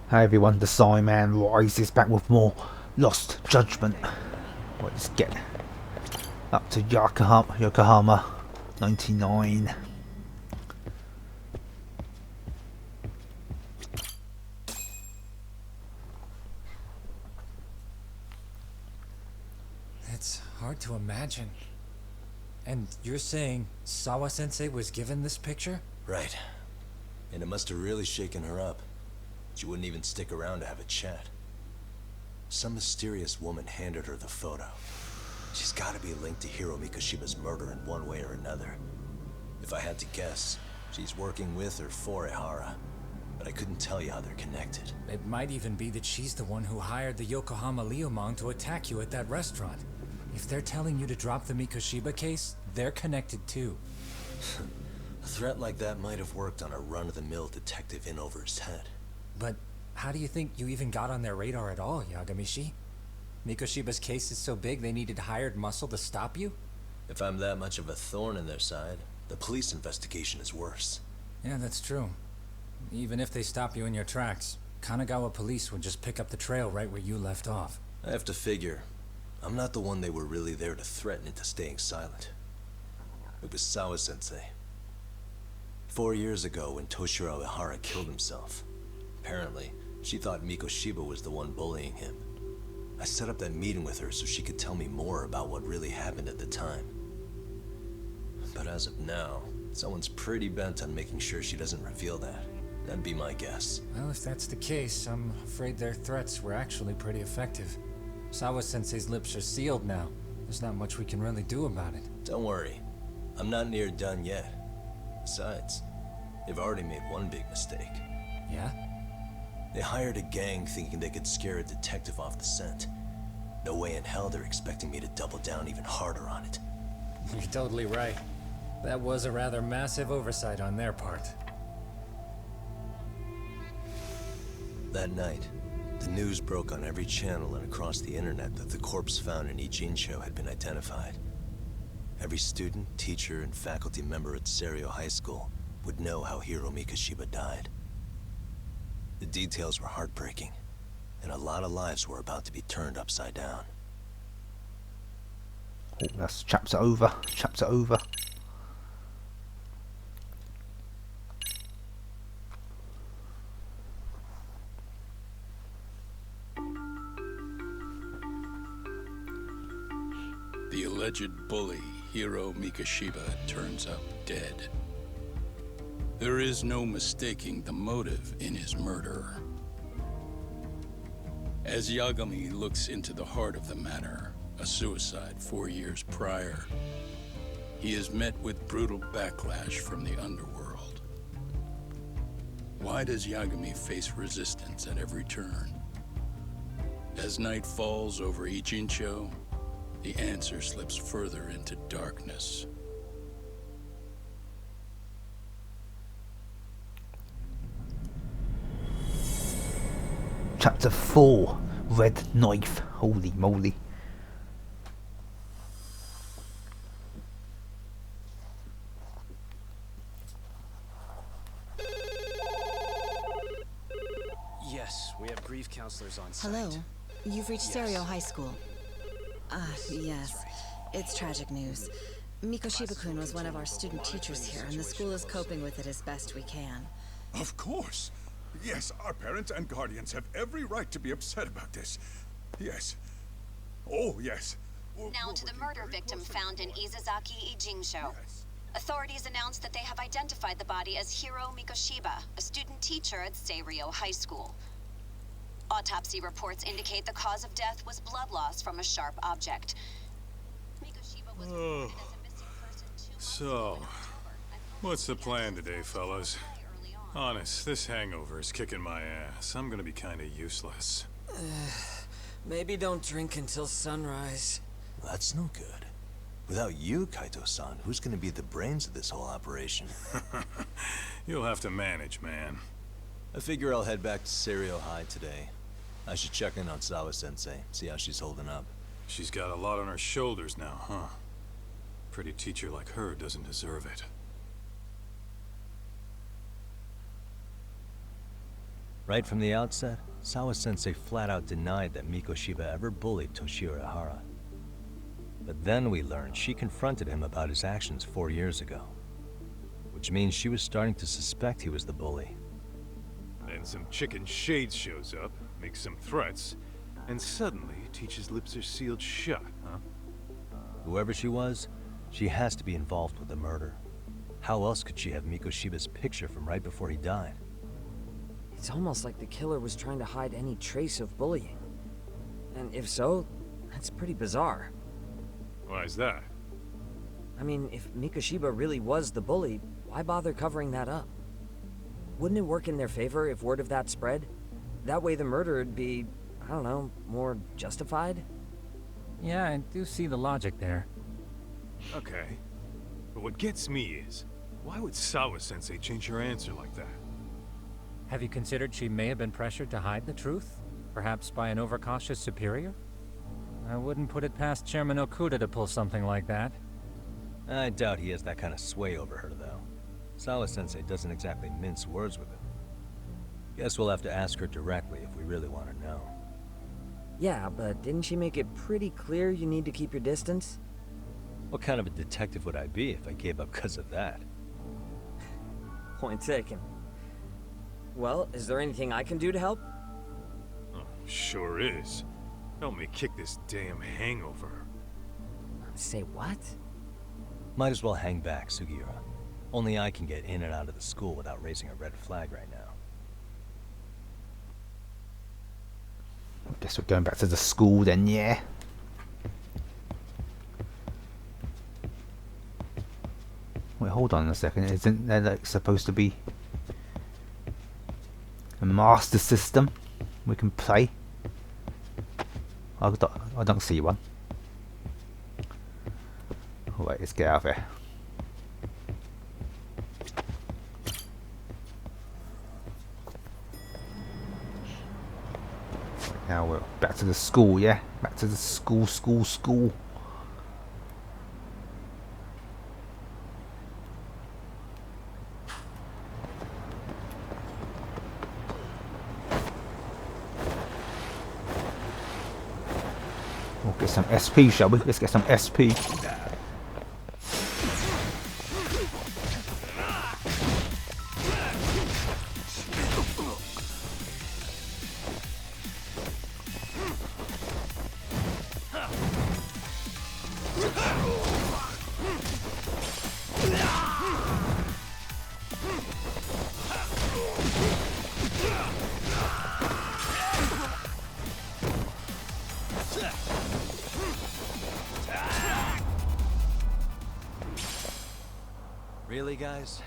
Hi everyone, the Psyman rises back with more Lost Judgement. Let's get up to Yokohama 99. It's hard to imagine. And you're saying Sawa-sensei was given this picture? Right. And it must have really shaken her up. She wouldn't even stick around to have a chat. Some mysterious woman handed her the photo. She's gotta be linked to Hiro Mikoshiba's murder in one way or another. If I had to guess, she's working with or for Ehara. But I couldn't tell you how they're connected. It might even be that she's the one who hired the Yokohama Leomong to attack you at that restaurant. If they're telling you to drop the Mikoshiba case, they're connected too. A threat like that might have worked on a run-of-the-mill detective in over his head. But how do you think you even got on their radar at all, Yagamishi? Mikoshiba's case is so big they needed hired muscle to stop you? If I'm that much of a thorn in their side, the police investigation is worse. Yeah, that's true. Even if they stop you in your tracks, Kanagawa police would just pick up the trail right where you left off. I have to figure, I'm not the one they were really there to threaten into staying silent. It was Sawa-sensei. 4 years ago when Toshiro Ehara killed himself, apparently, she thought Mikoshiba was the one bullying him. I set up that meeting with her so she could tell me more about what really happened at the time. But as of now, someone's pretty bent on making sure she doesn't reveal that. That'd be my guess. Well, if that's the case, I'm afraid their threats were actually pretty effective. Sawa-sensei's lips are sealed now. There's not much we can really do about it. Don't worry. I'm not near done yet. Besides, they've already made one big mistake. Yeah? They hired a gang thinking they could scare a detective off the scent. No way in hell they're expecting me to double down even harder on it. You're totally right. That was a rather massive oversight on their part. That night, the news broke on every channel and across the internet that the corpse found in Ijincho had been identified. Every student, teacher, and faculty member at Serio High School would know how Hiro Mikoshiba died. The details were heartbreaking, and a lot of lives were about to be turned upside down. Oh, that's chapter over. Chapter over. The alleged bully, Hiro Mikoshiba, turns up dead. There is no mistaking the motive in his murder. As Yagami looks into the heart of the matter, a suicide 4 years prior, he is met with brutal backlash from the underworld. Why does Yagami face resistance at every turn? As night falls over Ijincho, the answer slips further into darkness. Chapter 4. Red Knife. Holy moly. Yes, we have grief counselors on site. Hello. You've reached Yes. Serio High School. Yes. It's tragic news. Mikoshiba-kun was one of our student teachers here, and the school is coping with it as best we can. Of course. Yes, our parents and guardians have every right to be upset about this. Yes. Oh, yes. Now to the murder victim found in Izazaki Ijincho. Yes. Authorities announced that they have identified the body as Hiro Mikoshiba, a student teacher at Serio High School. Autopsy reports indicate the cause of death was blood loss from a sharp object. Mikoshiba was reported as a missing person 2 months So, ago in October. what's the plan today, fellas? Honest, this hangover is kicking my ass. I'm gonna be kinda useless. Maybe don't drink until sunrise. That's no good. Without you, Kaito-san, who's gonna be the brains of this whole operation? You'll have to manage, man. I figure I'll head back to Serio High today. I should check in on Sawa-sensei, see how she's holding up. She's got a lot on her shoulders now, huh? Pretty teacher like her doesn't deserve it. Right from the outset, Sawa-sensei flat out denied that Mikoshiba ever bullied Toshiro Ihara. But then we learned she confronted him about his actions 4 years ago. Which means she was starting to suspect he was the bully. Then some chicken shade shows up, makes some threats, and suddenly Teach's lips are sealed shut, huh? Whoever she was, she has to be involved with the murder. How else could she have Mikoshiba's picture from right before he died? It's almost like the killer was trying to hide any trace of bullying. And if so, that's pretty bizarre. Why is that? I mean, if Mikoshiba really was the bully, why bother covering that up? Wouldn't it work in their favor if word of that spread? That way the murder would be, I don't know, more justified? Yeah, I do see the logic there. Okay. But what gets me is, why would Sawa-sensei change her answer like that? Have you considered she may have been pressured to hide the truth? Perhaps by an overcautious superior? I wouldn't put it past Chairman Okuda to pull something like that. I doubt he has that kind of sway over her, though. Sawa-sensei doesn't exactly mince words with him. Guess we'll have to ask her directly if we really want to know. Yeah, but didn't she make it pretty clear you need to keep your distance? What kind of a detective would I be if I gave up because of that? Point taken. Well, is there anything I can do to help? Oh, sure is. Help me kick this damn hangover. Say what? Might as well hang back, Sugiura. Only I can get in and out of the school without raising a red flag right now. Guess we're going back to the school then, yeah. Wait, hold on a second. Isn't there like supposed to be a master system we can play? I don't see one. Oh, wait, let's get out of here. Now we're back to the school, yeah? Back to the school. We'll get some SP, shall we? Let's get some SP. Really, guys?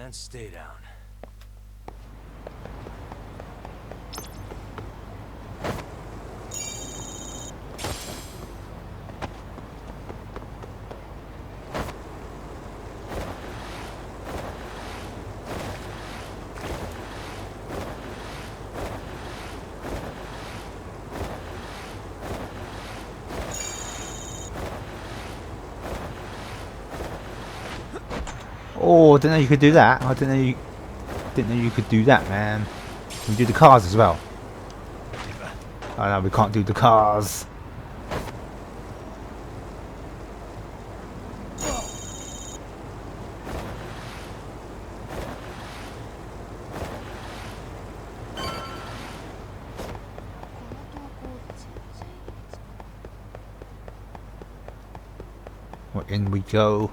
And stay down. Oh, I didn't know you could do that. I didn't know you could do that, man. Can we do the cars as well? Oh no, we can't do the cars. Well, in we go.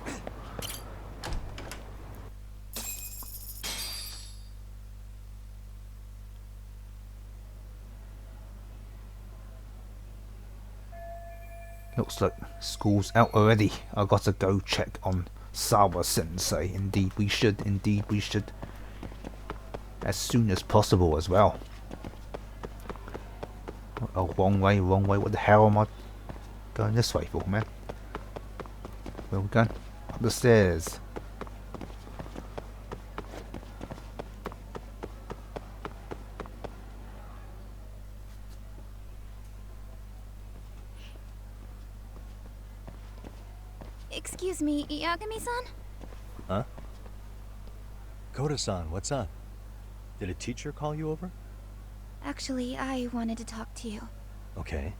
Looks like school's out already. I gotta go check on Sawa Sensei. Indeed we should, indeed we should. As soon as possible as well. Oh, wrong way, wrong way. What the hell am I going this way for, man? Where are we going? Up the stairs. Excuse me, Yagami-san? Huh? Koda-san, what's up? Did a teacher call you over? Actually, I wanted to talk to you. Okay.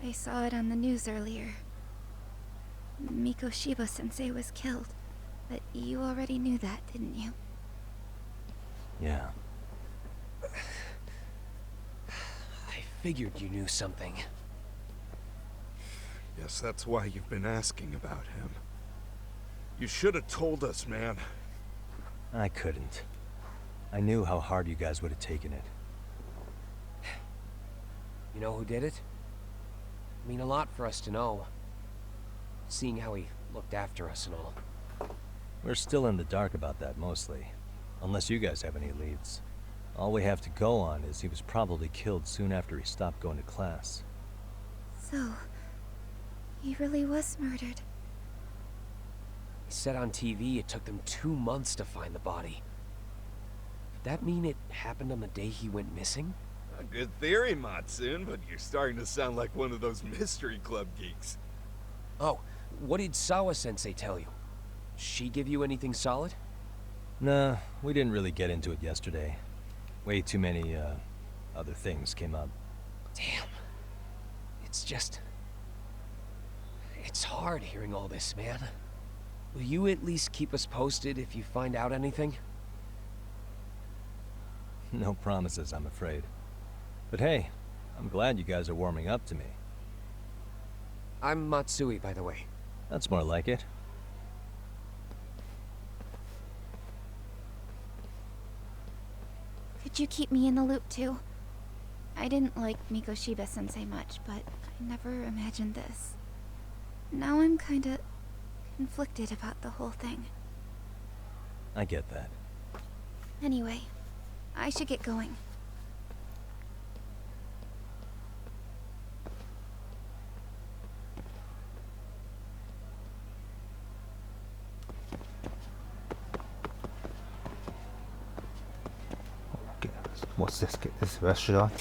I saw it on the news earlier. Mikoshiba-sensei was killed. But you already knew that, didn't you? Yeah. I figured you knew something. Yes, that's why you've been asking about him. You should have told us, man. I couldn't. I knew how hard you guys would have taken it. You know who did it? I mean a lot for us to know. Seeing how he looked after us and all. We're still in the dark about that, mostly. Unless you guys have any leads. All we have to go on is he was probably killed soon after he stopped going to class. So, he really was murdered. He said on TV it took them 2 months to find the body. Could that mean it happened on the day he went missing? A good theory, Matsune, but you're starting to sound like one of those mystery club geeks. Oh, what did Sawa-sensei tell you? She give you anything solid? Nah, we didn't really get into it yesterday. Way too many, other things came up. Damn. It's just... It's hard hearing all this, man. Will you at least keep us posted if you find out anything? No promises, I'm afraid. But hey, I'm glad you guys are warming up to me. I'm Matsui, by the way. That's more like it. Could you keep me in the loop too? I didn't like Mikoshiba-sensei much, but I never imagined this. Now I'm kinda conflicted about the whole thing. I get that. Anyway, I should get going. Okay, what's this? Get this restaurant.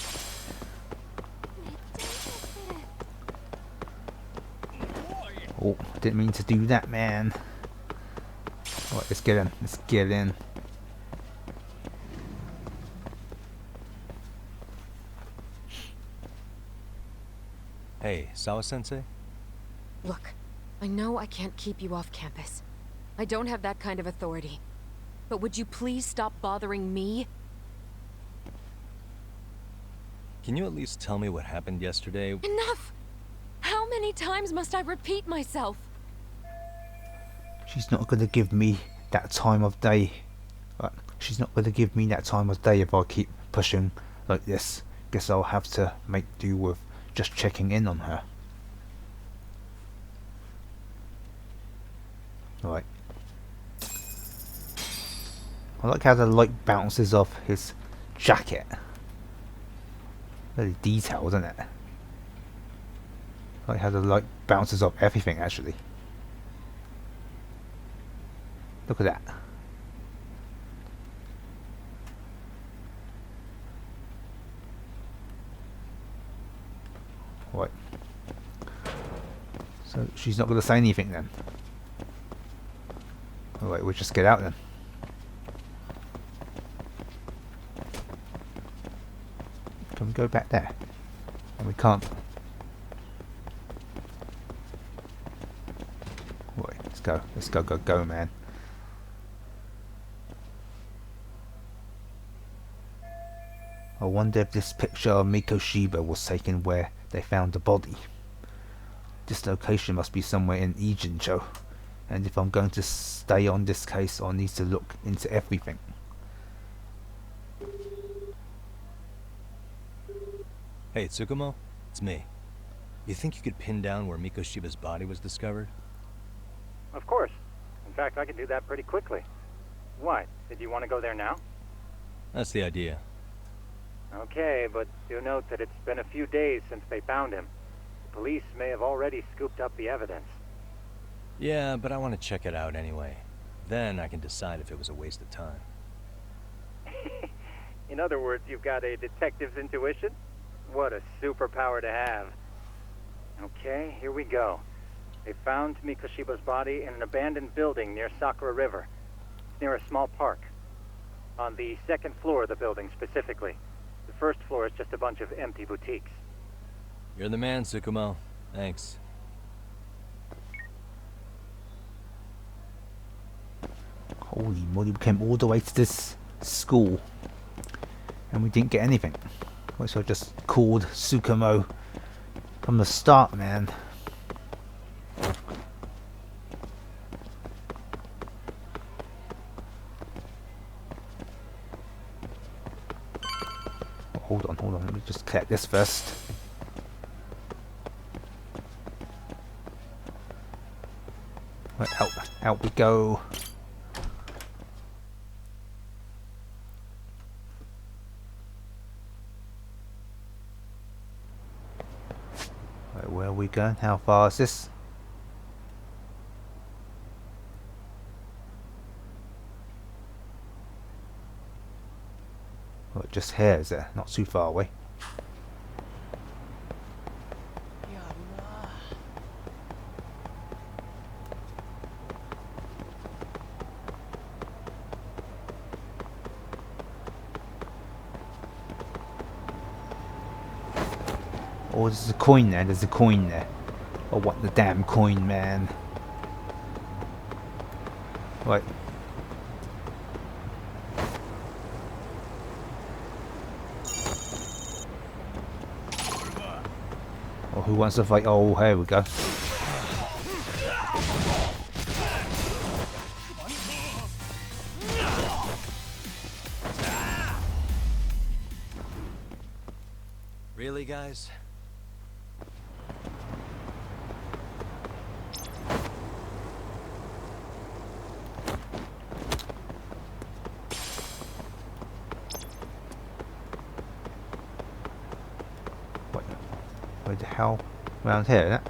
Oh, didn't mean to do that, man. Alright, let's get in. Let's get in. Hey, Sawa-sensei? Look, I know I can't keep you off campus. I don't have that kind of authority. But would you please stop bothering me? Can you at least tell me what happened yesterday? Enough! How many times must I repeat myself? She's not gonna give me that time of day. She's not gonna give me that time of day if I keep pushing like this. Guess I'll have to make do with just checking in on her. Right. I like how the light bounces off his jacket. Very detailed, isn't it? I like how the light bounces off everything, actually. Look at that. Right. So she's not going to say anything then. Alright, we'll just get out then. Can we go back there? And we can't. Right, let's go. Let's go, go, go, man. I wonder if this picture of Mikoshiba was taken where they found the body. This location must be somewhere in Ijincho. And if I'm going to stay on this case, I need to look into everything. Hey, Tsukumo? It's me. You think you could pin down where Mikoshiba's body was discovered? Of course. In fact, I could do that pretty quickly. What? Did you want to go there now? That's the idea. Okay, but do note that it's been a few days since they found him. The police may have already scooped up the evidence. Yeah, but I want to check it out anyway. Then I can decide if it was a waste of time. In other words, you've got a detective's intuition? What a superpower to have. Okay, here we go. They found Mikoshiba's body in an abandoned building near Sakura River. It's near a small park. On the second floor of the building, specifically. The first floor is just a bunch of empty boutiques. You're the man, Tsukumo. Thanks. Holy moly, we came all the way to this school and we didn't get anything. Wish I just called Tsukumo from the start, man. Hold on, let me just collect this first. Right, out we go. Right, where are we going? How far is this? Well, just here, is it? Not too far away. Oh, there's a coin there, there's a coin there. I want the damn coin, man. Right. Oh, who wants to fight? Oh, here we go. Really, guys? Where the hell? Around here, isn't it?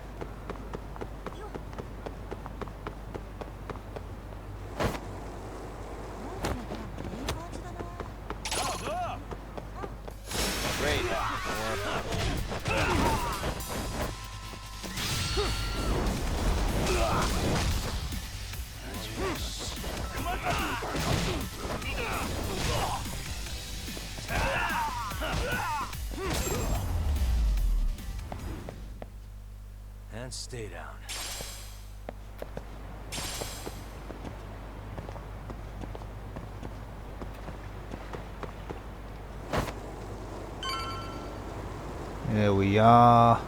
And stay down. Here we are.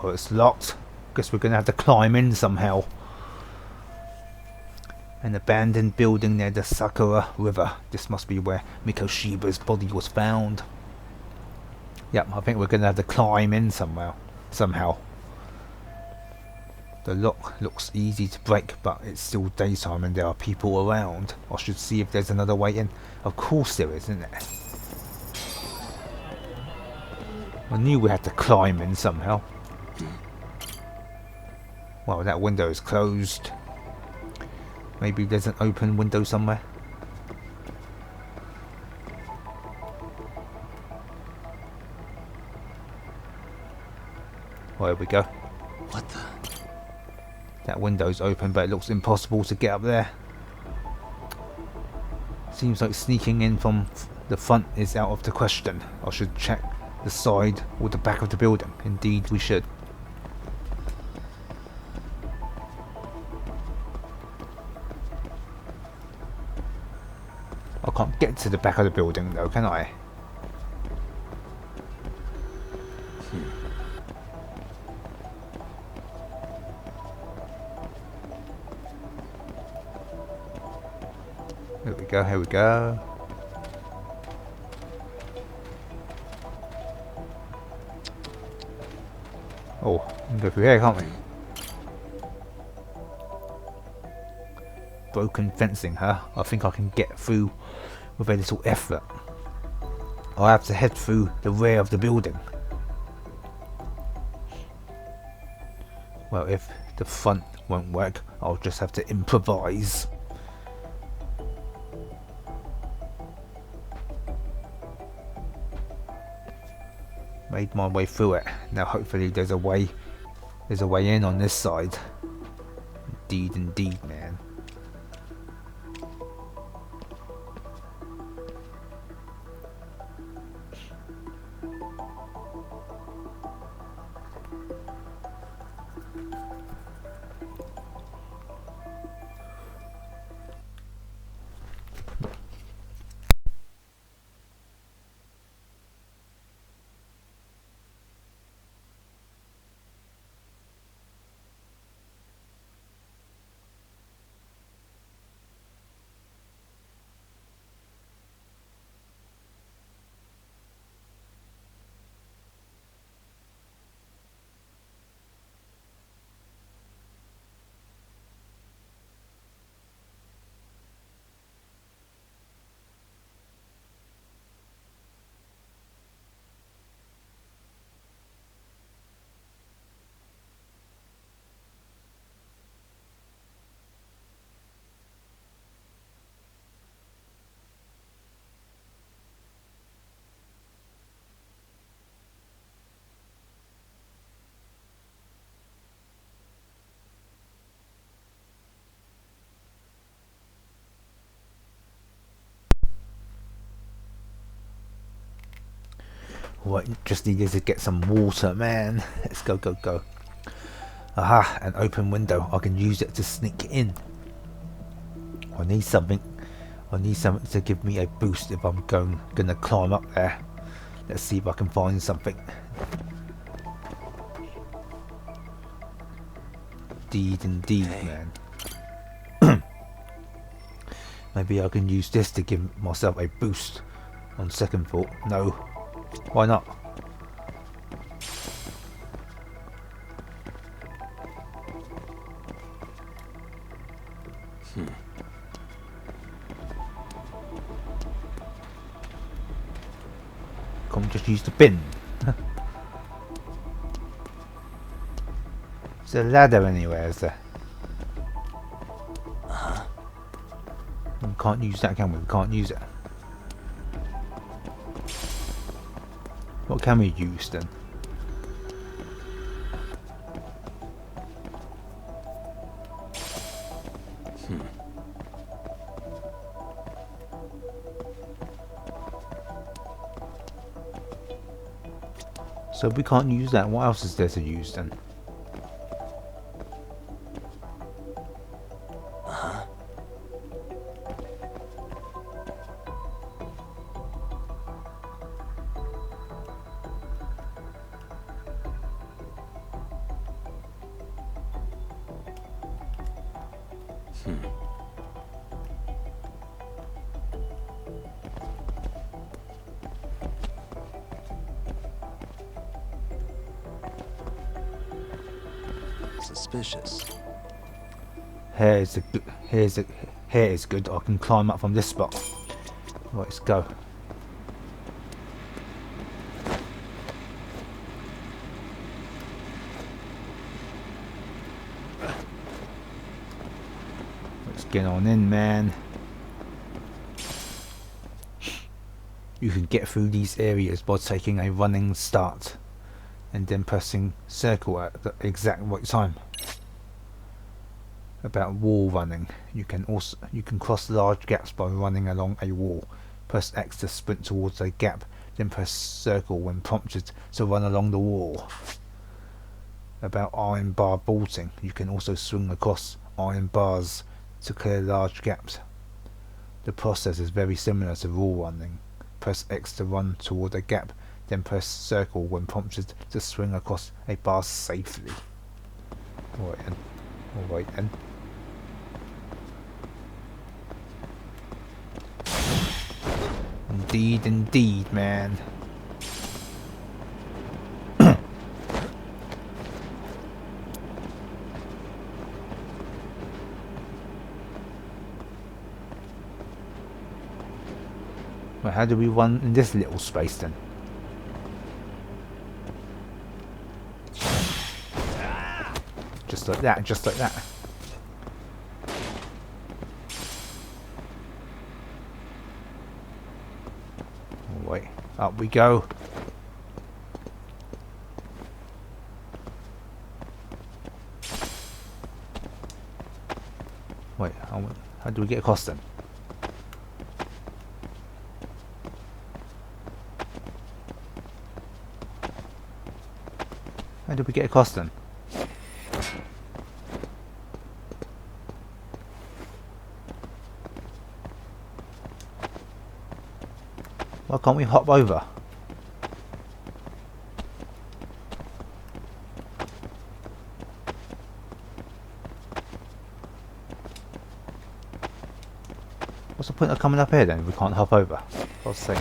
Oh, it's locked. Guess we're gonna have to climb in somehow. An abandoned building near the Sakura River. This must be where Mikoshiba's body was found. Yep, I think we're gonna have to climb in somehow. The lock looks easy to break, but it's still daytime and there are people around. I should see if there's another way in. Of course there is, isn't there? I knew we had to climb in somehow. Well, that window is closed. Maybe there's an open window somewhere. Well, there we go. What the? That window's open, but it looks impossible to get up there. Seems like sneaking in from the front is out of the question. I should check the side or the back of the building. Indeed, we should. I can't get to the back of the building though, can I? Here we go, here we go. Oh, we can go through here, can't we? Broken fencing, huh? I think I can get through with a little effort. I'll have to head through the rear of the building. Well, if the front won't work, I'll just have to improvise. Made my way through it. Now hopefully there's a way in on this side. Indeed, man. Right, just needed to get some water, man. Let's go. Aha, an open window. I can use it to sneak in. I need something to give me a boost if I'm gonna climb up there. Let's see if I can find something. Indeed, man. Maybe I can use this to give myself a boost. On second thought, no. Why not? Can't just use the bin. Is there a ladder anywhere, is there? We can't use that, can we? We can't use it. What can we use then? So we can't use that. What else is there to use then? Suspicious. Here is good. I can climb up from this spot. Right, let's go. Let's get on in, man. You can get through these areas by taking a running start and then pressing circle at the exact right time. About wall running, you can cross large gaps by running along a wall. Press X to sprint towards a gap, then press circle when prompted to run along the wall. About iron bar vaulting, you can also swing across iron bars to clear large gaps. The process is very similar to wall running. Press X to run toward a gap, then press circle when prompted to swing across a bar safely. Alright then. Indeed, man. Well, how do we run in this little space then? Just like that, just like that. Wait, up we go. Wait, how do we get across then? How did we get across then? Why can't we hop over? What's the point of coming up here then if we can't hop over? I'll say.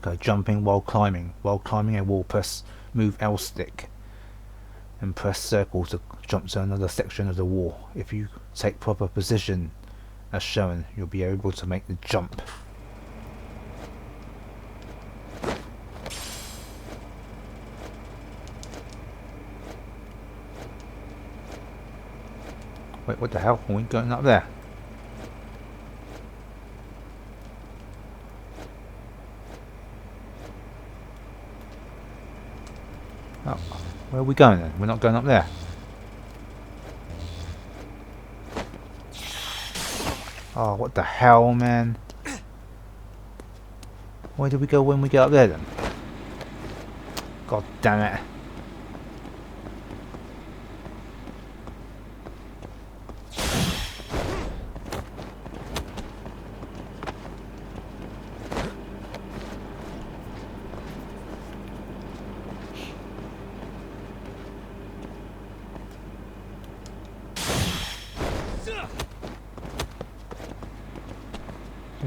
Okay, jumping while climbing. While climbing a wall, press move L stick and press circle to jump to another section of the wall. If you take proper position as shown, you'll be able to make the jump. Wait, what the hell? Are we going up there? Oh, where are we going then? We're not going up there. Oh, what the hell, man? Where do we go when we get up there then? God damn it.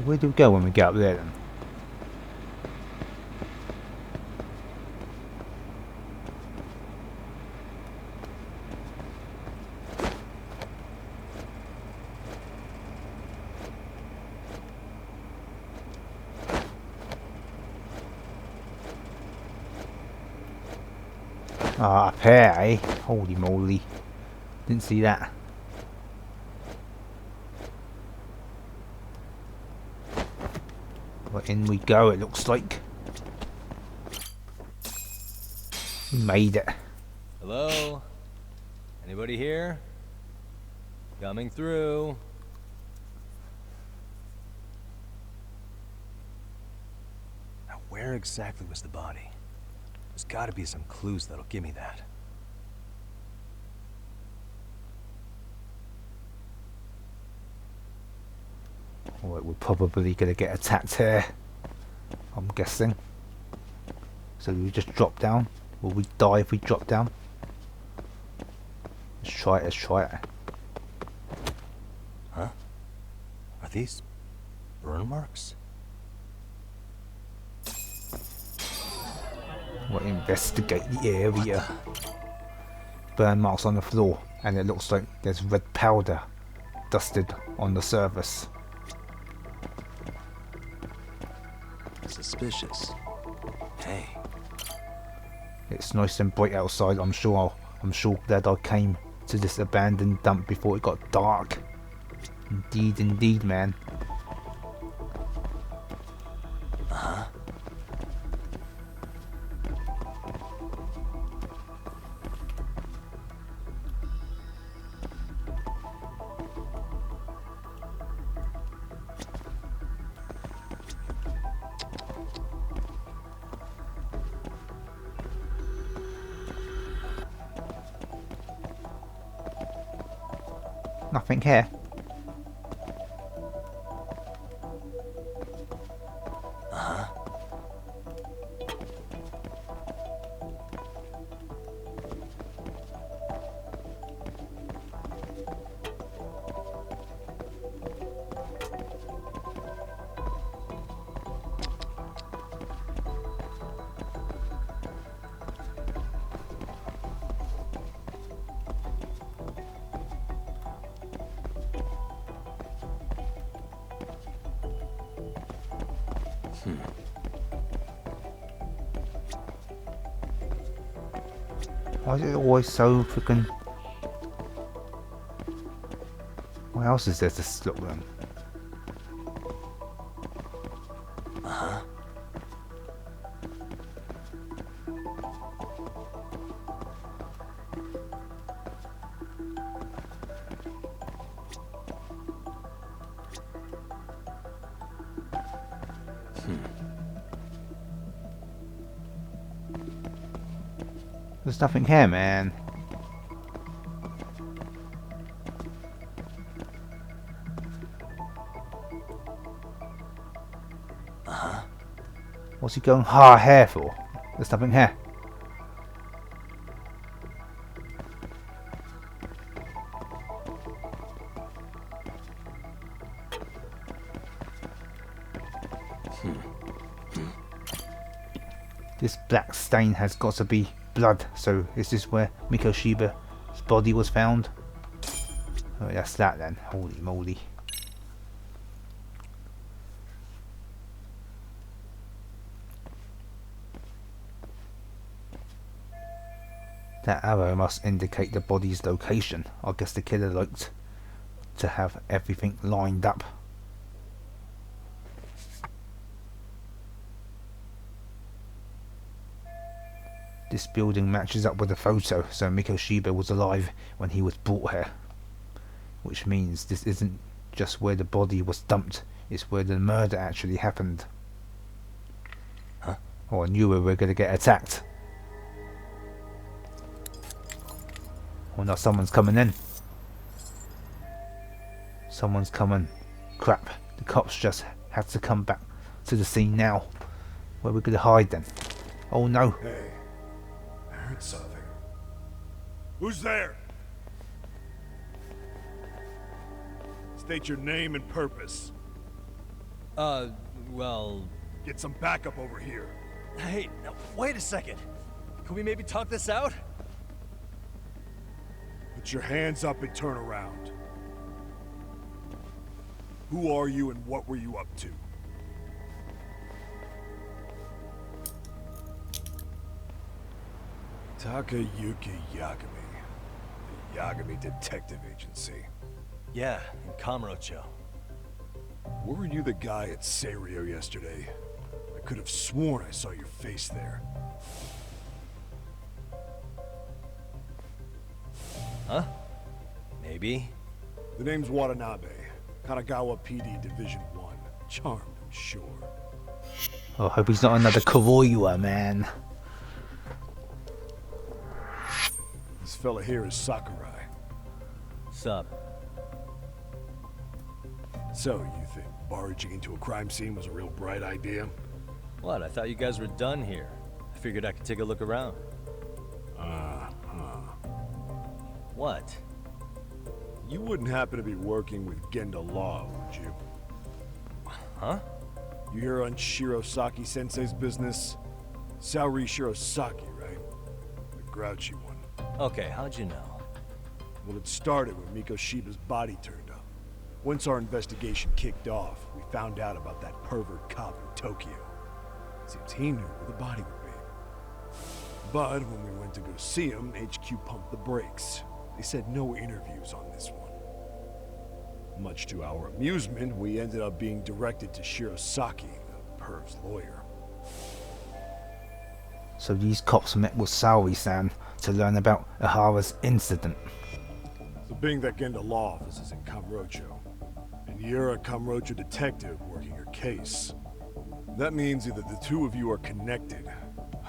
Where do we go when we get up there then? Ah, up here, eh? Holy moly. Didn't see that. Well, in we go, it looks like. We made it. Hello? Anybody here? Coming through. Now, where exactly was the body? There's gotta be some clues that'll give me that. Well, we're probably going to get attacked here, I'm guessing. So we just drop down. Will we die if we drop down? Let's try it. Huh? Are these burn marks? We'll investigate the area. Burn marks on the floor, and it looks like there's red powder dusted on the surface. Suspicious. Hey. It's nice and bright outside. I'm sure that I came to this abandoned dump before it got dark. Indeed, man. Uh-huh. Nothing here. Uh-huh. Why is it always so freaking... What else is there to look at? Uh-huh. There's nothing here, man. Uh-huh. What's he going hard here for? There's nothing here. This black stain has got to be blood, so is this where Mikoshiba's body was found? Oh, that's that then. Holy moly. That arrow must indicate the body's location. I guess the killer liked to have everything lined up. This building matches up with the photo, so Mikoshiba was alive when he was brought here. Which means this isn't just where the body was dumped, it's where the murder actually happened. Huh? Oh, I knew we were going to get attacked. Oh no, someone's coming in. Someone's coming. Crap, the cops just had to come back to the scene now. Where are we going to hide then? Oh no. Hey, I heard something. Who's there? State your name and purpose. Well... Get some backup over here. Hey, now, wait a second. Can we maybe talk this out? Put your hands up and turn around. Who are you and what were you up to? Takayuki Yagami. The Yagami Detective Agency. Yeah, in Kamurocho. Weren't you the guy at Seirio yesterday? I could have sworn I saw your face there. Huh? Maybe. The name's Watanabe. Kanagawa PD Division 1. Charmed, I'm sure. Oh, I hope he's not another Kuroiwa, man. This fella here is Sakurai. Sup? So, you think barging into a crime scene was a real bright idea? What? I thought you guys were done here. I figured I could take a look around. What? You wouldn't happen to be working with Genda Law, would you? Huh? You hear on Shirosaki Sensei's business? Saori Shirosaki, right? The grouchy one. Okay, how'd you know? Well, it started when Mikoshiba's body turned up. Once our investigation kicked off, we found out about that pervert cop in Tokyo. Seems he knew where the body would be. But when we went to go see him, HQ pumped the brakes. They said no interviews on this one. Much to our amusement, we ended up being directed to Shirosaki, the perv's lawyer. So these cops met with Saori-san to learn about Ihara's incident. So being that Genda Law office is in Kamurocho, and you're a Kamurocho detective working your case, that means either the two of you are connected,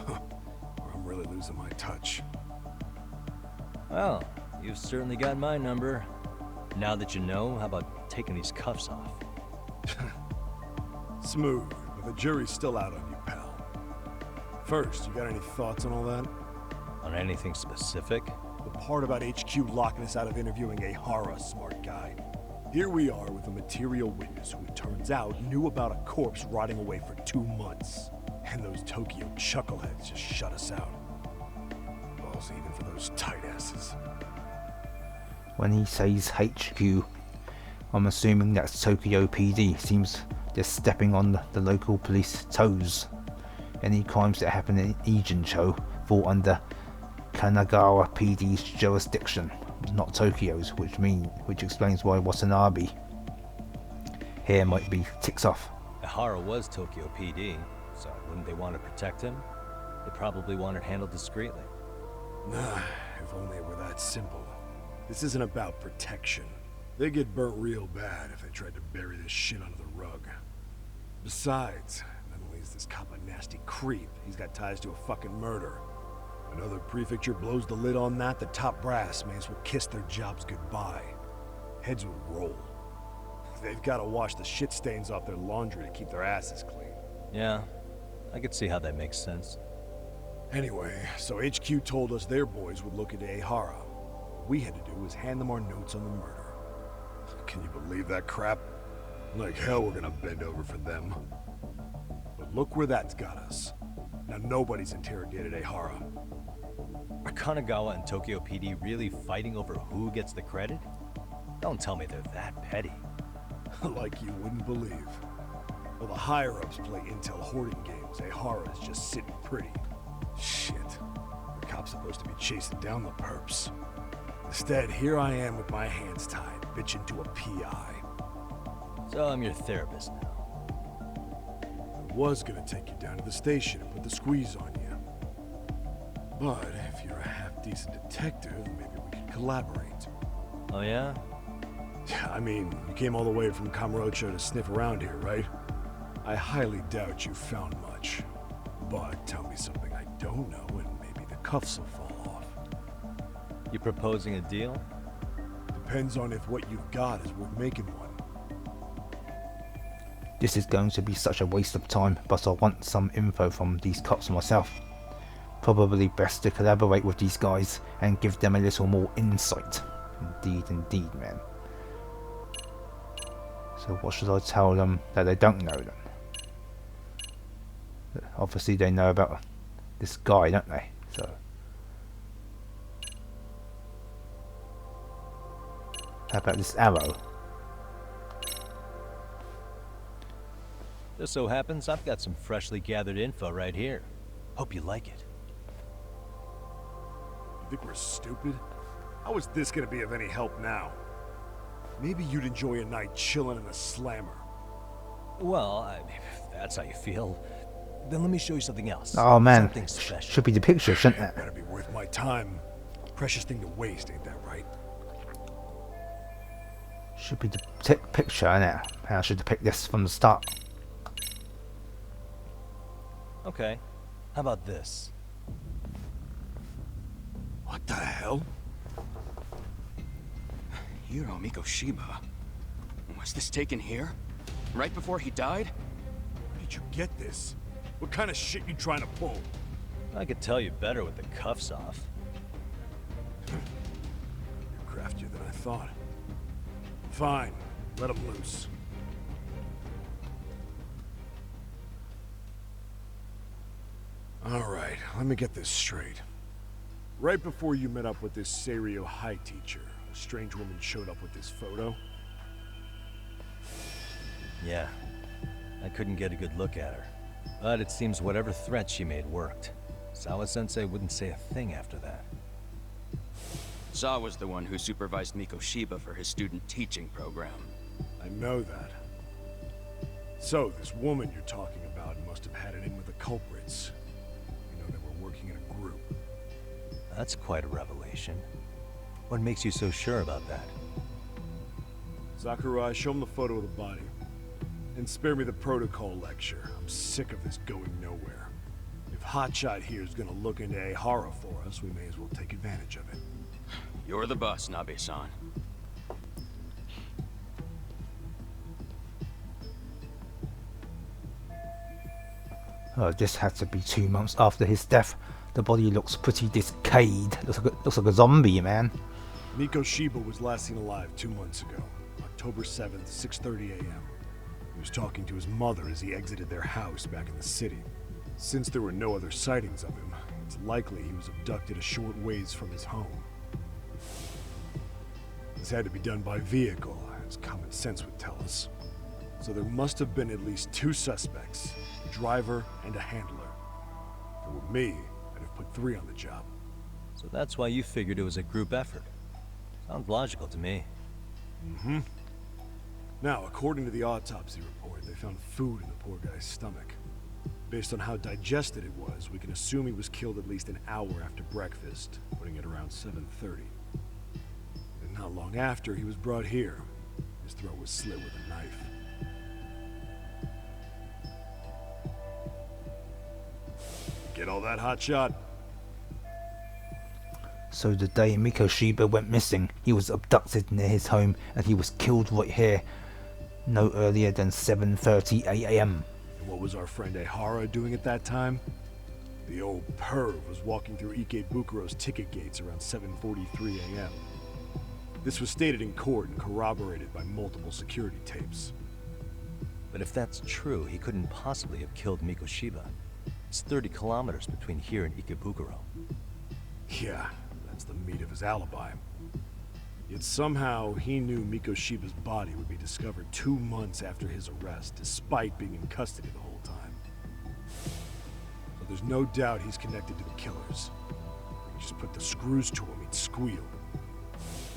or I'm really losing my touch. Well, you've certainly got my number. Now that you know, how about taking these cuffs off? Smooth, but the jury's still out on you, pal. First, you got any thoughts on all that? On anything specific? The part about HQ locking us out of interviewing a Hara, smart guy. Here we are with a material witness who it turns out knew about a corpse rotting away for 2 months. And those Tokyo chuckleheads just shut us out. Balls even for those tight asses. When he says HQ, I'm assuming that's Tokyo PD. Seems they're stepping on the local police toes. Any crimes that happen in Ijincho fall under Kanagawa PD's jurisdiction, not Tokyo's, which explains why Watanabe here might be ticks off. Ihara was Tokyo PD, so wouldn't they want to protect him? They probably want it handled discreetly. Nah, if only it were that simple. This isn't about protection. They'd get burnt real bad if they tried to bury this shit under the rug. Besides, not only is this cop a nasty creep, he's got ties to a fucking murder. Another prefecture blows the lid on that, the top brass may as well kiss their jobs goodbye. Heads would roll. They've got to wash the shit stains off their laundry to keep their asses clean. Yeah, I could see how that makes sense. Anyway, so HQ told us their boys would look into Ihara. What we had to do was hand them our notes on the murder. Can you believe that crap? Like hell we're gonna bend over for them. But look where that's got us. Now nobody's interrogated Ihara. Are Kanagawa and Tokyo PD really fighting over who gets the credit? Don't tell me they're that petty. Like you wouldn't believe. While the higher-ups play intel hoarding games, Ihara is just sitting pretty. Shit. The cop's supposed to be chasing down the perps. Instead, here I am with my hands tied, bitching to a PI. So I'm your therapist now. I was gonna take you down to the station and put the squeeze on you. But if you're a half-decent detective, maybe we could collaborate. Oh yeah? I mean, you came all the way from Kamurocho to sniff around here, right? I highly doubt you found much. But tell me something I don't know and maybe the cuffs will fall off. You proposing a deal? Depends on if what you've got is worth making one. This is going to be such a waste of time, but I want some info from these cops myself. Probably best to collaborate with these guys and give them a little more insight. Indeed, man. So what should I tell them that they don't know then? Obviously they know about this guy, don't they? So how about this arrow? Just so happens I've got some freshly gathered info right here. Hope you like it. You think we're stupid? How is this gonna be of any help now? Maybe you'd enjoy a night chilling in a slammer. Well, if that's how you feel, then let me show you something else. Oh man, something special. Should be the picture, shouldn't it? Better be worth my time. Precious thing to waste, ain't that right? Should be the picture, innit? I should depict this from the start. Okay, how about this? What the hell? Hiro Mikoshiba? Was this taken here? Right before he died? Where did you get this? What kind of shit you trying to pull? I could tell you better with the cuffs off. You're craftier than I thought. Fine, let him loose. Alright, let me get this straight. Right before you met up with this Seiryo High teacher, a strange woman showed up with this photo? Yeah, I couldn't get a good look at her. But it seems whatever threat she made worked. Sawa-sensei wouldn't say a thing after that. Saw was the one who supervised Mikoshiba for his student teaching program. I know that. So, this woman you're talking about must have had it in with the culprits. You know, they were working in a group. That's quite a revelation. What makes you so sure about that? Sakurai, show him the photo of the body. And spare me the protocol lecture. I'm sick of this going nowhere. If Hotshot here's gonna look into Ihara for us, we may as well take advantage of it. You're the boss, Nabe-san. This had to be 2 months after his death. The body looks pretty decayed. Looks like a zombie, man. Miko Shiba was last seen alive 2 months ago, October 7th, 6:30 a.m. He was talking to his mother as he exited their house back in the city. Since there were no other sightings of him, it's likely he was abducted a short ways from his home. This had to be done by vehicle, as common sense would tell us. So there must have been at least 2 suspects, a driver and a handler. If it were me, I'd have put 3 on the job. So that's why you figured it was a group effort. Sounds logical to me. Mm-hmm. Now, according to the autopsy report, they found food in the poor guy's stomach. Based on how digested it was, we can assume he was killed at least an hour after breakfast, putting it around 7:30. And not long after, he was brought here. His throat was slit with a knife. Get all that, hotshot? So the day Miko Shiba went missing, he was abducted near his home and he was killed right here, no earlier than 7:30 a.m. And what was our friend Ehara doing at that time? The old perv was walking through Ikebukuro's ticket gates around 7:43 a.m. This was stated in court and corroborated by multiple security tapes. But if that's true, he couldn't possibly have killed Miko Shiba. It's 30 kilometers between here and Ikebukuro. Yeah, that's the meat of his alibi. Yet somehow he knew Miko Shiba's body would be discovered 2 months after his arrest, despite being in custody the whole time. So there's no doubt he's connected to the killers. If you just put the screws to him, he'd squeal.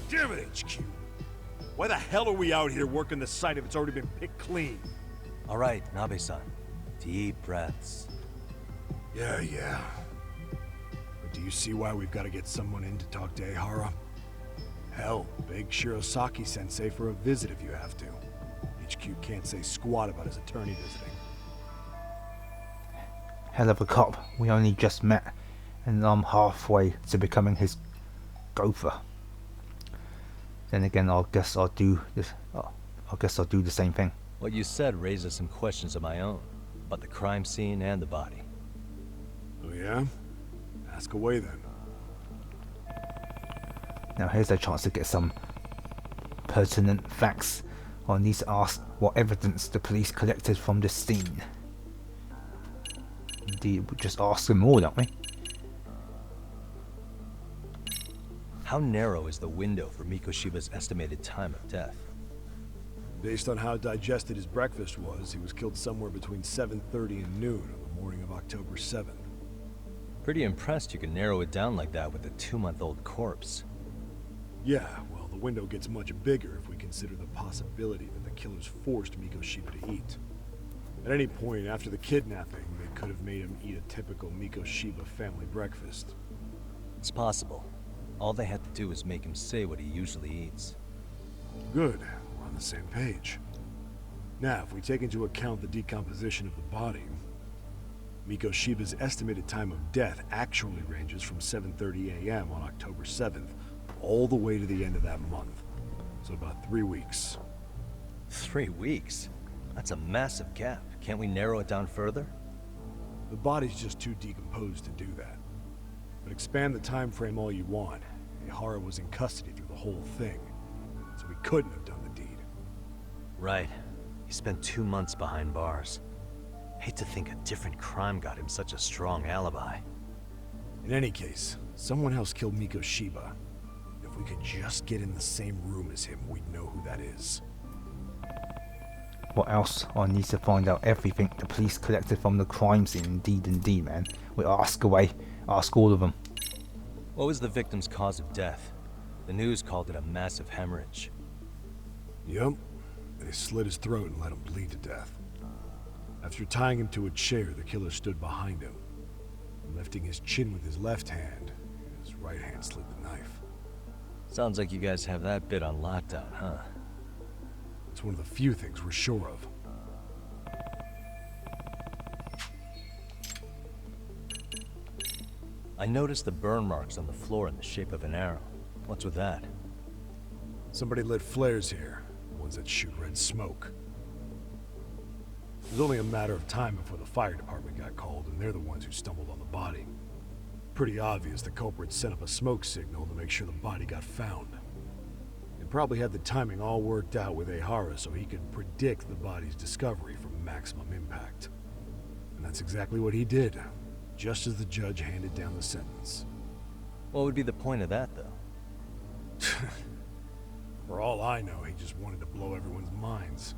Damn it, HQ! Why the hell are we out here working the site if it's already been picked clean? All right, Nabe-san. Deep breaths. Yeah. But do you see why we've got to get someone in to talk to Ehara? Hell, beg Shirosaki-sensei for a visit if you have to. HQ can't say squat about his attorney visiting. Hell of a cop. We only just met, and I'm halfway to becoming his gopher. Then again, I guess I'll do this. I guess I'll do the same thing. What you said raises some questions of my own, about the crime scene and the body. Oh yeah? Ask away then. Now here's a chance to get some pertinent facts. I need to ask what evidence the police collected from the scene. Indeed, we just ask them all, don't we? How narrow is the window for Miko Shiba's estimated time of death? Based on how digested his breakfast was, he was killed somewhere between 7:30 and noon on the morning of October 7th. Pretty impressed you can narrow it down like that with a 2-month-old corpse. Yeah, well, the window gets much bigger if we consider the possibility that the killers forced Miko Shiba to eat. At any point after the kidnapping, they could have made him eat a typical Miko Shiba family breakfast. It's possible. All they had to do was make him say what he usually eats. Good. We're on the same page. Now, if we take into account the decomposition of the body, Miko Shiba's estimated time of death actually ranges from 7:30 a.m. on October 7th all the way to the end of that month. So about 3 weeks. 3 weeks? That's a massive gap. Can't we narrow it down further? The body's just too decomposed to do that. But expand the time frame all you want. Ehara was in custody through the whole thing, so he couldn't have done the deed. Right. He spent 2 months behind bars. Hate to think a different crime got him such a strong alibi. In any case, someone else killed Miko Shiba. If we could just get in the same room as him, we'd know who that is. What else? I need to find out everything the police collected from the crime scene. Indeed, man. We ask away. Ask all of them. What was the victim's cause of death? The news called it a massive hemorrhage. Yup. They slit his throat and let him bleed to death. After tying him to a chair, the killer stood behind him. Lifting his chin with his left hand, his right hand slid the knife. Sounds like you guys have that bit on lockdown, huh? It's one of the few things we're sure of. I noticed the burn marks on the floor in the shape of an arrow. What's with that? Somebody lit flares here, the ones that shoot red smoke. It was only a matter of time before the fire department got called, and they're the ones who stumbled on the body. Pretty obvious the culprit set up a smoke signal to make sure the body got found. They probably had the timing all worked out with Ehara so he could predict the body's discovery from maximum impact. And that's exactly what he did, just as the judge handed down the sentence. What would be the point of that, though? For all I know, he just wanted to blow everyone's minds.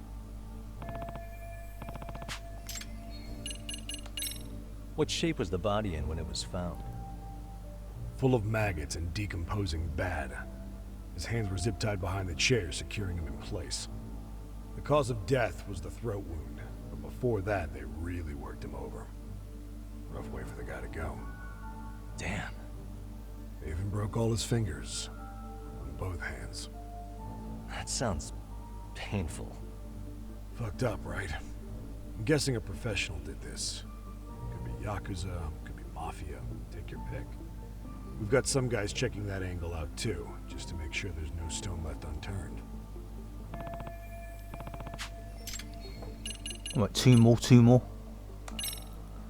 What shape was the body in when it was found? Full of maggots and decomposing bad. His hands were zip-tied behind the chair, securing him in place. The cause of death was the throat wound, but before that, they really worked him over. Rough way for the guy to go. Damn. They even broke all his fingers. On both hands. That sounds painful. Fucked up, right? I'm guessing a professional did this. Could be Yakuza, could be Mafia, take your pick. We've got some guys checking that angle out too, just to make sure there's no stone left unturned. What, two more?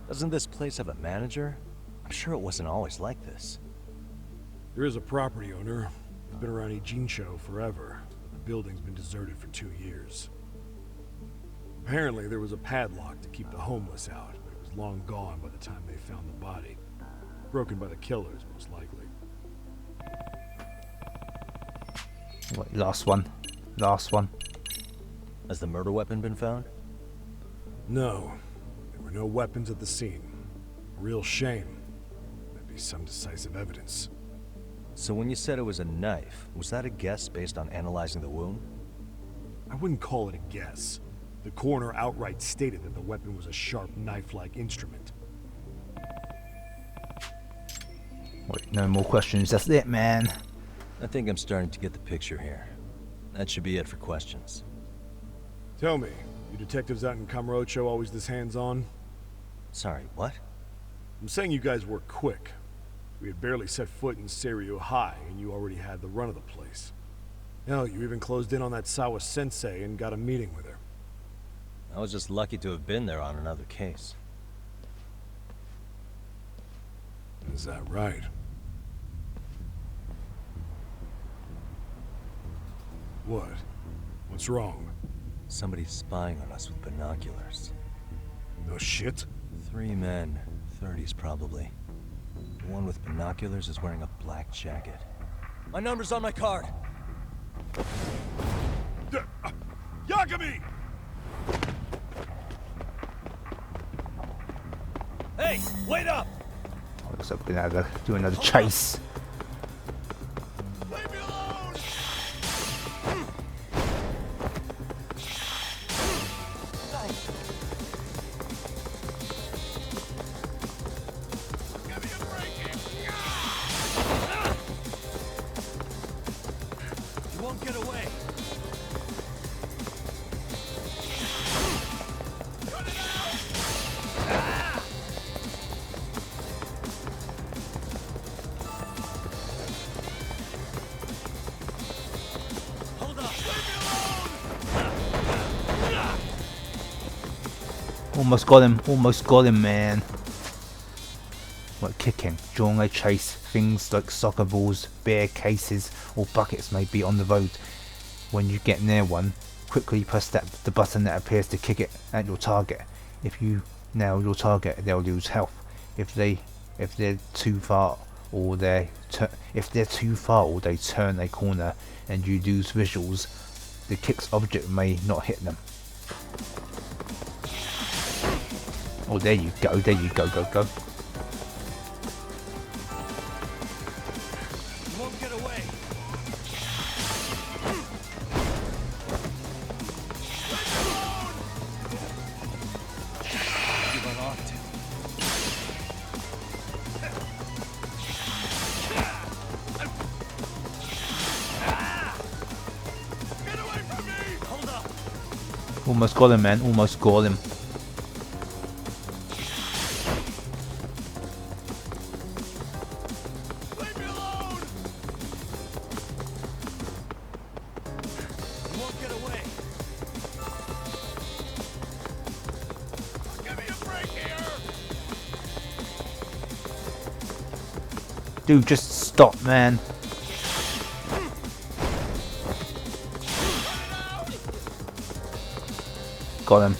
Doesn't this place have a manager? I'm sure it wasn't always like this. There is a property owner. He's been around Ijincho forever, but the building's been deserted for 2 years. Apparently there was a padlock to keep the homeless out, but it was long gone by the time they found the body. Broken by the killers, most likely. What, last one? Last one. Has the murder weapon been found? No. There were no weapons at the scene. Real shame. That'd be some decisive evidence. So when you said it was a knife, was that a guess based on analyzing the wound? I wouldn't call it a guess. The coroner outright stated that the weapon was a sharp knife-like instrument. Wait, no more questions. That's it, man. I think I'm starting to get the picture here. That should be it for questions. Tell me, you detectives out in Kamurocho always this hands-on? Sorry, what? I'm saying you guys work quick. We had barely set foot in Seiryo High, and you already had the run of the place. Hell, you even closed in on that Sawa sensei and got a meeting with her. I was just lucky to have been there on another case. Is that right? What? What's wrong? Somebody's spying on us with binoculars. No shit? 3 men, 30s probably. The one with binoculars is wearing a black jacket. My number's on my card! Yagami! Hey, wait up! Looks like we're gonna do another chase. Leave me alone! Give me a break here. You won't get away! Almost got him, man. What, kicking, during a chase, things like soccer balls, beer cases, or buckets may be on the road. When you get near one, quickly press the button that appears to kick it at your target. If you nail your target, they'll lose health. If they're too far, or they turn a corner and you lose visuals, the kick's object may not hit them. Oh, there you go, go. You won't get away! You run off to. Get away from me! Hold up! Almost got him, man, almost got him. Dude, just stop, man. Got him.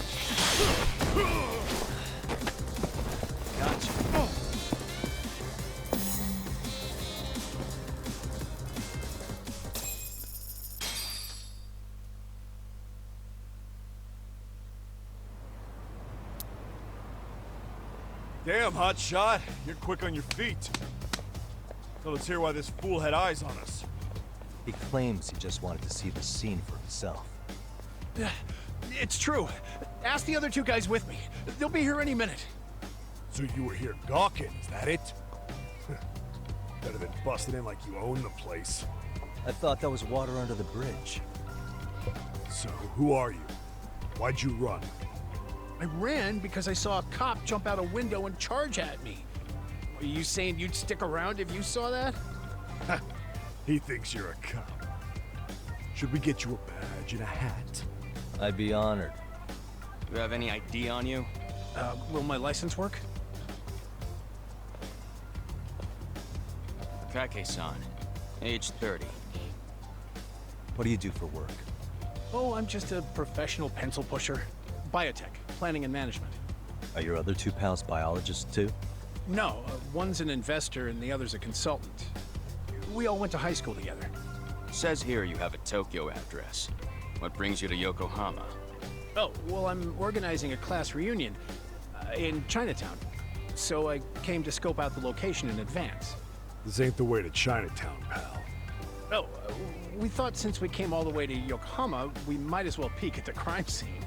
Damn, hot shot. You're quick on your feet. So let's hear why this fool had eyes on us. He claims he just wanted to see the scene for himself. It's true. Ask the other two guys with me. They'll be here any minute. So you were here gawking, is that it? Better than busting in like you own the place. I thought that was water under the bridge. So, who are you? Why'd you run? I ran because I saw a cop jump out a window and charge at me. Are you saying you'd stick around if you saw that? He thinks you're a cop. Should we get you a badge and a hat? I'd be honored. You have any ID on you? Will my license work? Kake-san, age 30. What do you do for work? Oh, I'm just a professional pencil pusher. Biotech, planning and management. Are your other two pals biologists too? No, one's an investor and the other's a consultant. We all went to high school together. Says here you have a Tokyo address. What brings you to Yokohama? Oh, well, I'm organizing a class reunion in Chinatown. So I came to scope out the location in advance. This ain't the way to Chinatown, pal. Oh, we thought since we came all the way to Yokohama, we might as well peek at the crime scene.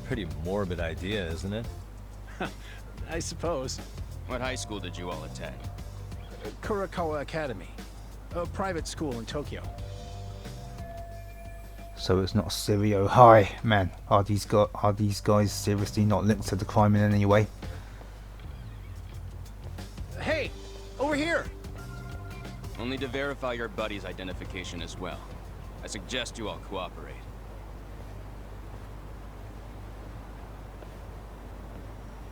Pretty morbid idea, isn't it? I suppose. What high school did you all attend? Kurakawa Academy, a private school in Tokyo. So it's not Sirio High, man. Are these guys seriously not linked to the crime in any way? Hey, over here! Only to verify your buddy's identification as well. I suggest you all cooperate.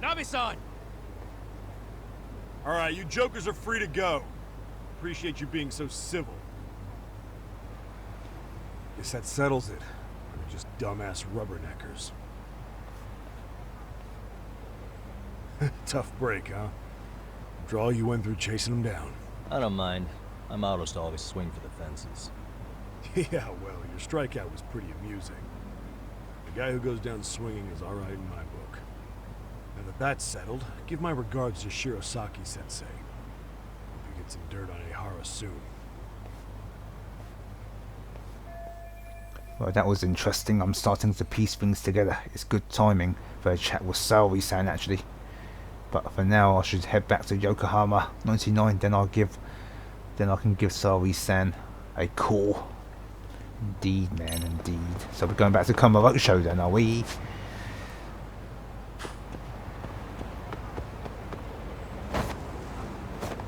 Nabi-san! Alright, you jokers are free to go. Appreciate you being so civil. Guess that settles it. We're just dumbass rubberneckers. Tough break, huh? After all you went through chasing them down. I don't mind. I'm autos to always swing for the fences. Yeah, well, your strikeout was pretty amusing. The guy who goes down swinging is alright in my book. Now that that's settled, give my regards to Shirosaki-sensei. Hope you get some dirt on Ehara soon. Well, that was interesting. I'm starting to piece things together. It's good timing for a chat with Saori-san, actually. But for now, I should head back to Yokohama 99. Then I can give Saori-san a call. Indeed, man, indeed. So we're going back to Kamurocho then, are we?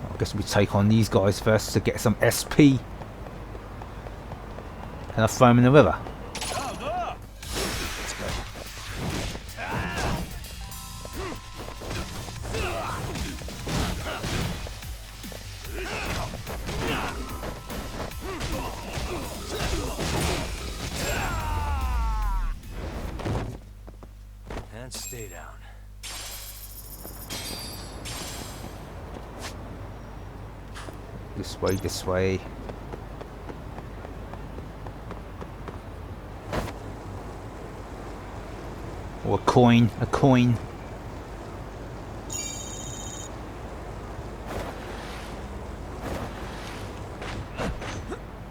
I guess we take on these guys first to get some SP. Can I throw him in the river? And stay down. This way, this way. Or a coin, a coin.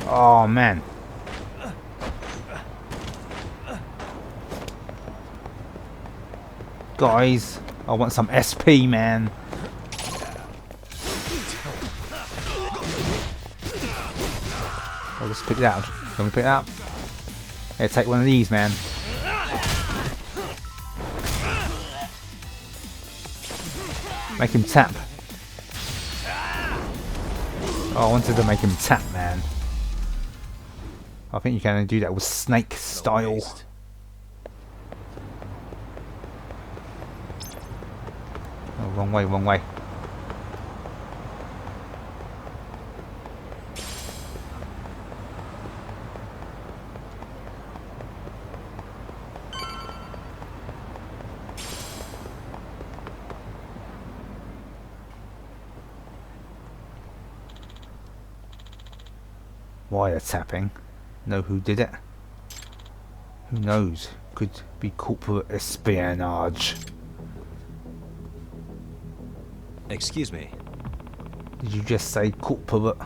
Oh man. Guys, I want some SP, man. I'll just pick that up. Can we pick that up? Yeah, take one of these, man. Make him tap. Oh, I wanted to make him tap, man. I think you can only do that with snake style. Oh, wrong way, wrong way. wiretapping. Know who did it? Who knows? Could be corporate espionage. Excuse me. Did you just say corporate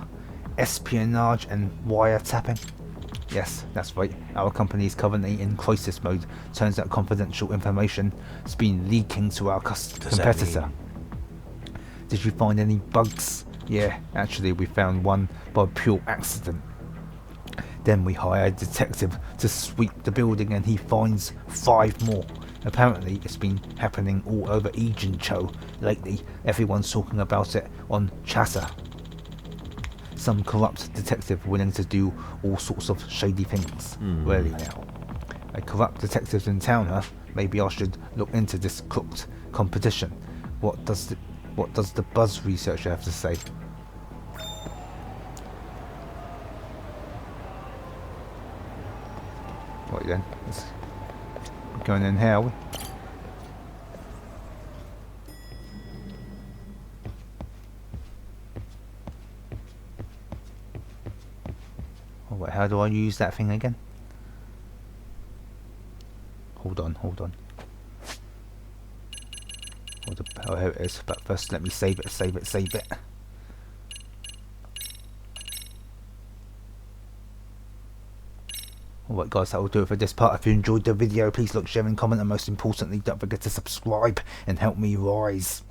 espionage and wiretapping? Yes, that's right. Our company is currently in crisis mode. Turns out confidential information has been leaking to our competitor. Did you find any bugs? Yeah, actually we found one by pure accident. Then we hired a detective to sweep the building and he finds 5 more. Apparently it's been happening all over Ijincho lately. Everyone's talking about it on chatter. Some corrupt detective willing to do all sorts of shady things. Really now. A corrupt detective in town, huh? Maybe I should look into this crooked competition. What does the buzz researcher have to say? Right then, let's going in here, are we? Oh wait, how do I use that thing again? Hold on. Oh, here it is. But first, let me save it. Alright guys, that will do it for this part. If you enjoyed the video, please like, share and comment, and most importantly, don't forget to subscribe and help me rise.